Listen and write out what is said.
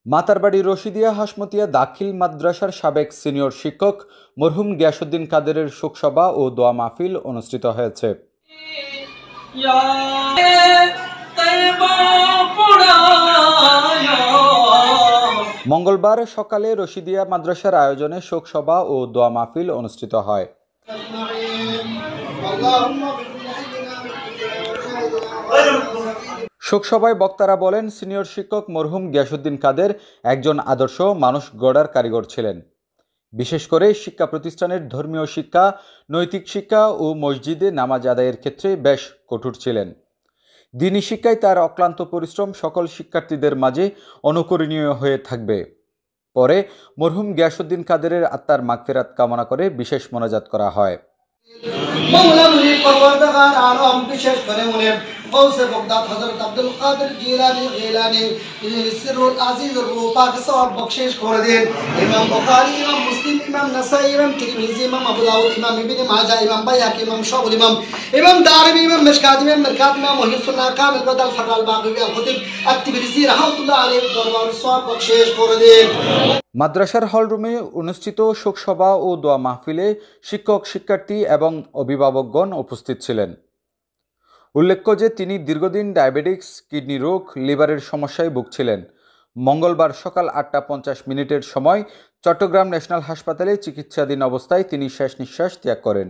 মাতারবাড়ি রশিদিয়া হাসমতিয়া দাখিল মাদ্রাসার সাবেক সিনিয়র শিক্ষক মরহুম গিয়াসউদ্দিন কাদেরের শোকসভা ও দোয়া মাহফিল অনুষ্ঠিত হয়েছে। মঙ্গলবার সকালে রশিদিয়া মাদ্রাসার আয়োজনে শোকসভা ও দোয়া মাহফিল অনুষ্ঠিত হয়। শোকসভায় বক্তারা বলেন, সিনিয়র শিক্ষক মরহুম গিয়াসউদ্দিন কাদের একজন আদর্শ মানুষ গড়ার কারিগর ছিলেন। বিশেষ করে শিক্ষা প্রতিষ্ঠানের ধর্মীয় শিক্ষা, নৈতিক শিক্ষা ও মসজিদে নামাজ আদায়ের ক্ষেত্রে বেশ কঠোর ছিলেন। দ্বীনি শিক্ষায় তার অক্লান্ত পরিশ্রম সকল শিক্ষার্থীদের মাঝে অনুকরণীয় হয়ে থাকবে। পরে মরহুম গিয়াসউদ্দিন কাদেরের আত্মার মাগফিরাত কামনা করে বিশেষ মোনাজাত করা হয়। বিশেষ করে গৌসে বগদাদ হযরত আব্দুল কাদের জিলানী সিরুল আজিজুর রূহ পাকে সওয়াব বখশিশ করে দেন। ইমাম বুখারী, ইমাম মুসলিম, ইমাম নাসাঈ, ইমাম তিরমিজি, ইমাম আবু দাউদ, ইমাম ইবনে মাজাহ, ইমাম বাইহাকী, ইমাম শাউল, ইমাম দারিমি, ইমাম মিশকাত, ইমাম মিরকাত, ইমাম মুহিবুল্লাহ কামিল বদল ফরাল বাগী আল খতিব আত-তিরমিজি রাহমাতুল্লাহ আলাইহি দরবার সওয়াব বখশিশ করে দেন। মাদ্রাসার হলরুমে অনুষ্ঠিত শোকসভা ও দোয়া মাহফিলে শিক্ষক, শিক্ষার্থী এবং অভিভাবকগণ উপস্থিত ছিলেন। উল্লেখ্য যে তিনি দীর্ঘদিন ডায়াবেটিক্স, কিডনি রোগ, লিভারের সমস্যায় ভুগছিলেন। মঙ্গলবার সকাল ৮টা ৫০ সময় চট্টগ্রাম ন্যাশনাল হাসপাতালে চিকিৎসাধীন অবস্থায় তিনি শেষ নিঃশ্বাস ত্যাগ করেন।